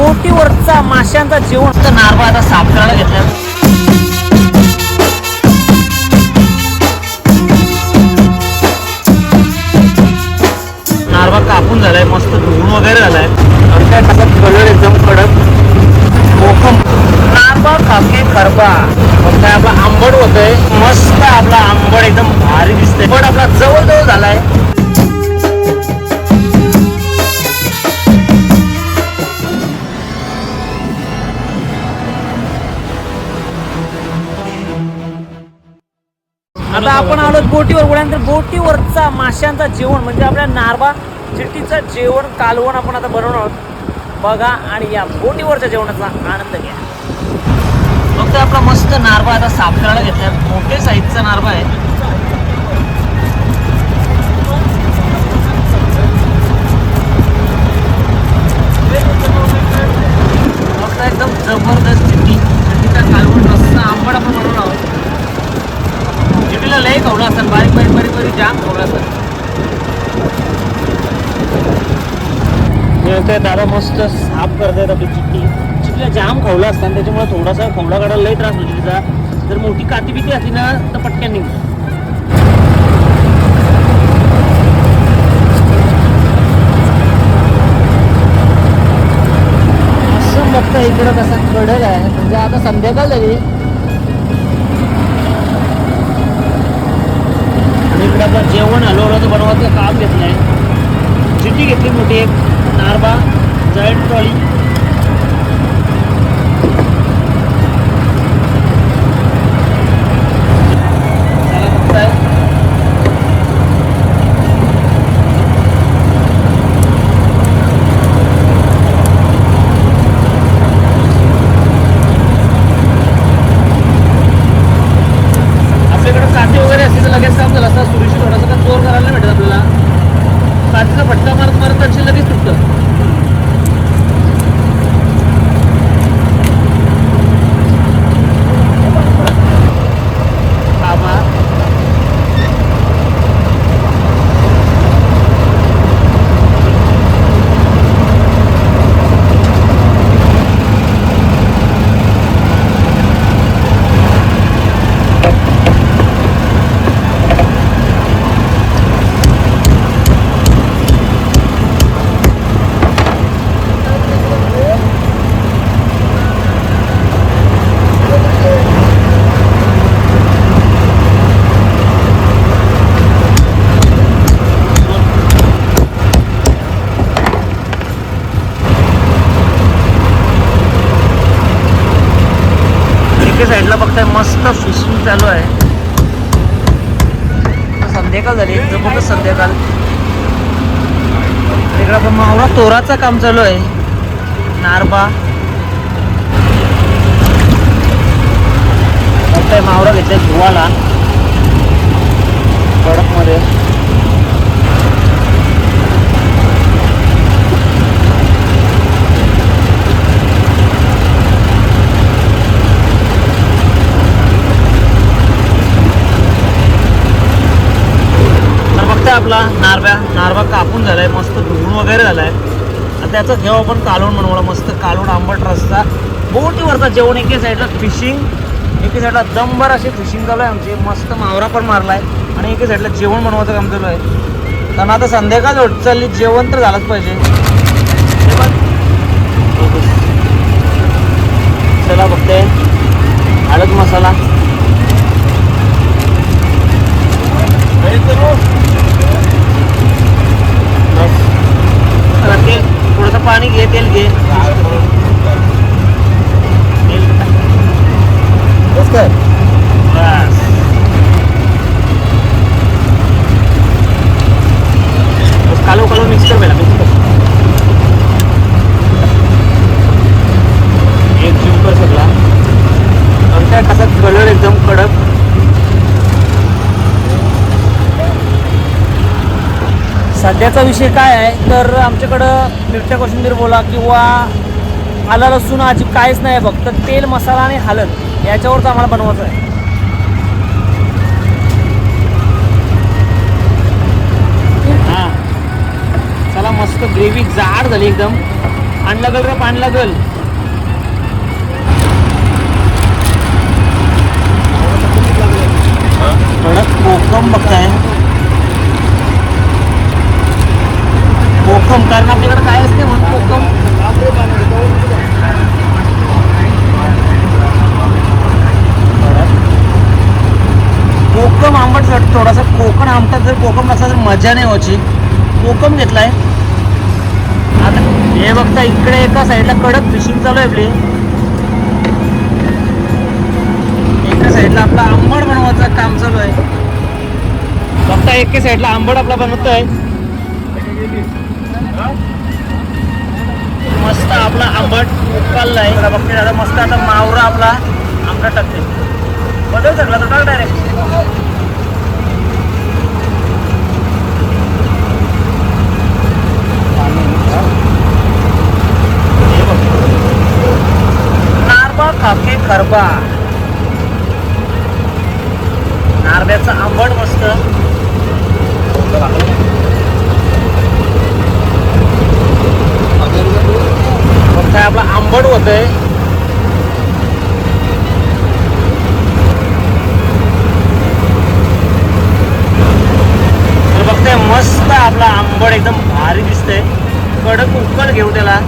बोटीवरचा माशांचा जेवण नारबा आता साफ करायला घेतला. नारबा कापून झालाय, मस्त धुवून वगैरे झालाय. काय टाकत कलर एकदम कडक मोकम. नारबा काके खरबा काय आपला आंबट होतोय, मस्त आपला आंबट एकदम भारी दिसतोय. पण आपला जवळ झालाय. आता आपण आलो बोटीवर. बोलल्यानंतर बोटीवरचा माशांचा जेवण म्हणजे आपल्या नारबा चिट्टीचं जेवण कालवण आपण आता बनवणार आहोत. बघा आणि या बोटीवरच्या जेवणाचा आनंद घ्या. फक्त आपला मस्त नारबा आता साफ करायला घेतला. मोठे साईजचा नारबा आहे. फक्त एकदम जबरदस्त चिट्टीचा कालवण रस्सा आंबट आपण बनवणार आहोत. चिट्टीला लय खवला असतात, बारीक बारीक बारीक बारीक जाम खवला असतात. दादा मस्त साफ करतायत आपली चिट्टीला जाम खवला असतात, त्याच्यामुळे थोडासा खवला काढायला लय त्रास होतो तिचा. जर मोठी काती बिती असली ना तर पटक्यान निघतो. असं बघता इकडं कसा कडक आहे, म्हणजे आता संध्याकाळ झाली. इकडे आपलं जेवण हलवलं बनवायचं काम घेतलं आहे. चिट्टी घेतली मोठी एक नारबा जॉईंट ट्रॉली. आपल्याकडे काठी वगैरे असते तर लगेच काम झालं असतं. सुरीशी थोडासा का जोर करायला नाही भेटत आपल्याला. काठीचा फटका मारत मारत तशी लगेच तुटतं. साईडला बघताय मस्त फिशिंग चालू आहे. संध्याकाळ झाली, जबरदस्त संध्याकाळ. इकडे आपण मावळा तोराचं काम चालू आहे. नारबा बघताय मावळा घेतलाय धुवाला कडक मध्ये. आपला नारबा कापून झालाय, मस्त धुवून वगैरे झालाय. त्याचं घेऊ आपण कालवण बनवला. मस्त कालवण आंबट रस्सा बोटीवरचा जेवण. एके साईडला फिशिंग, एके साईडला दमभर अशी फिशिंग चालू आहे आमची. मस्त मावरा पण मारलाय आणि एके साईडला जेवण बनवायचं काम चालू आहे. कारण आता संध्याकाळ होत चालली, जेवण तर झालंच पाहिजे. चला बघते हळद मसाला तेल, थोडंसं पाणी घे, तेल घे. बस काय बस. कालो कालो मिक्स कर पहिला, मिक्स कर. एक जीव कर सगळा. आणि काय कसा कलर एकदम कडक. सध्याचा विषय काय आहे तर आमच्याकडं मिरच्या कोशिंबीर बोला किंवा आला लसूण अजिब काहीच नाही, फक्त तेल मसाला आणि हळद याच्यावरच आम्हाला बनवायचं आहे. हां चला, मस्त ग्रेव्ही जाड झाली एकदम. पान लागल रे, पान लागल. कडक कोकम बघताय, कोकम, कारण आपल्याकडे काय असते म्हणून कोकम. कोकम आंबट थोडासा कोकण आमटात जर कोकम नसला तर मजा नाही व्हायची. कोकम घेतलाय. आता हे बघता इकडे एका साईडला कडक फिशिंग चालू आहे आपली. एका साईडला आपला आंबट बनवायचं काम चालू आहे. बघता एके साईडला आंबट आपला बनवतोय. मस्त आपला आंबट उकळलाय. बघते दादा मस्त. आता मावरा आपला आंबट टाकते. बदल सगळा तो टाक डायरेक्ट. नारबा खाके खरबा. नारब्याचा आंबट मस्त. बघताय आपला आंबट होतंय. बघताय मस्त आपला आंबट एकदम भारी दिसतंय. कडक उकल घेऊ त्याला.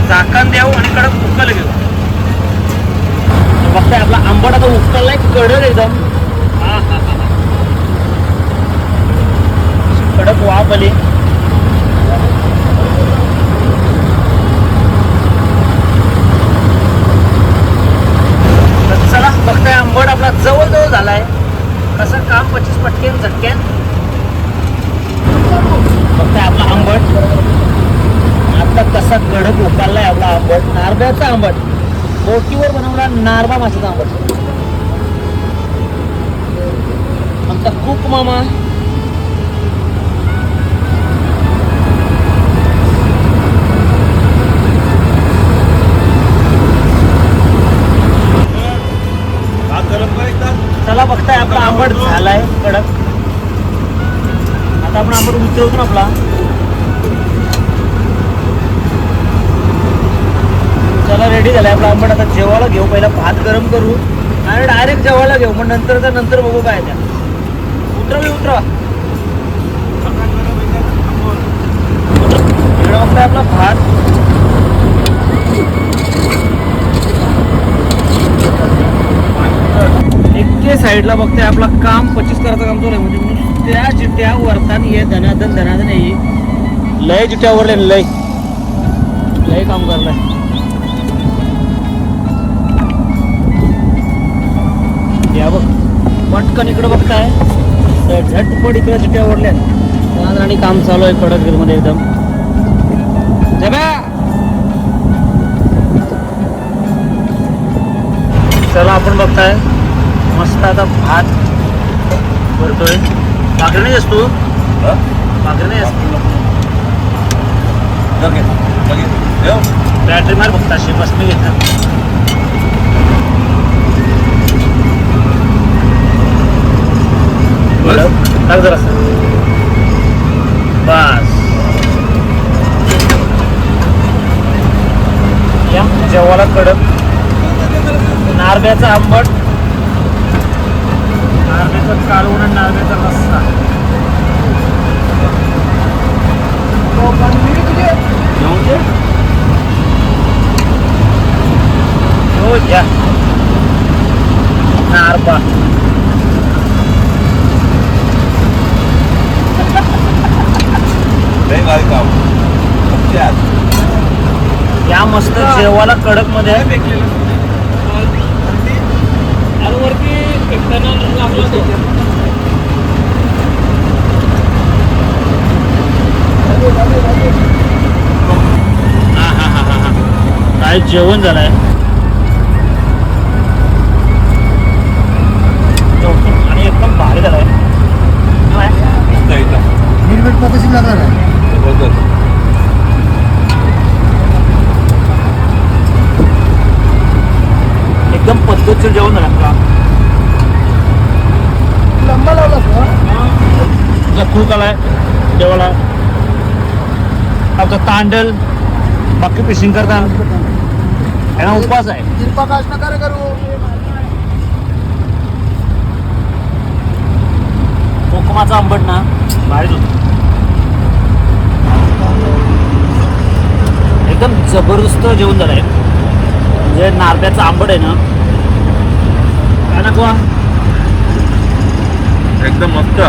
झाकण देऊ आणि कडक उकल घेऊ. बघताय आपला आंबट आता उकललाय कडक एकदम. कडक वाफ आली. चला बघताय आंबट आपला जवळजवळ झालाय. कसं काम 25 पटक्यान झटक्यान. बघताय आपला आंबट आता कसा कडक उकळलाय आपला आंबट. नारब्याचा आंबट, बोटीवर बनवला नारबा माशाचा आंबट. आमचा कुक मामा. चला बघताय आपला आंबट झालाय कडक. आता आपण आंबट उतरवतो ना आपला. चला रेडी झालाय आपला आंबट. आता जेवायला घेऊ. पहिला भात गरम करू आणि डायरेक्ट जेवायला घेऊ. मग नंतर बघू काय त्या. उतरवा. इकडे बघताय आपला भात. एके साईडला बघताय आपला काम 25 करायचं काम चालू आहे. म्हणजे त्या जिट्या वरतान ये धनाधन येई. लय जिट्या वरले लय काम करलाय. या बघ पटकन इकडे बघताय झटपट इकडे जिट्या ओढल्या आणि काम चालू आहे कडक मध्ये एकदम. चला आपण बघताय मस्त आता भात भरतोय. भाकरी नाही असतो. भाकरी नाही असतो. बॅटरी मार बघता अशी मस्त मी घेतात. टाक जरा बस. या जेवायला कडक नारब्याचा आंबट, नारब्याचं कालवण आणि नारब्याचा रस्सा. हो घ्या नारबा. या मस्त जेवायला कडक मध्ये काय जेवण झालंय. आणि एकदम भारी झालंय. एकदम पद्धतशीर जेवण झालं आपला. लंबा लावला खूप आलाय जेवायला. आता तांडल बाकी फिशिंग करतात यांना उपवास आहे. कृपा काश नका रे करू. कोकमाचा आंबट ना भारीच होतं. एकदम जबरदस्त जेवण झालंय. म्हणजे नारळाचं आंबट आहे ना काय ना गोवा एकदम मस्त.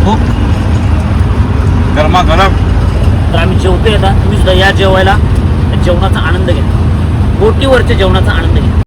खूप गरमागरम. तर आम्ही जेवतो आता. तुम्ही सुद्धा या जेवायला. जेवणाचा आनंद घ्या. बोटीवरच्या जेवणाचा आनंद घ्या.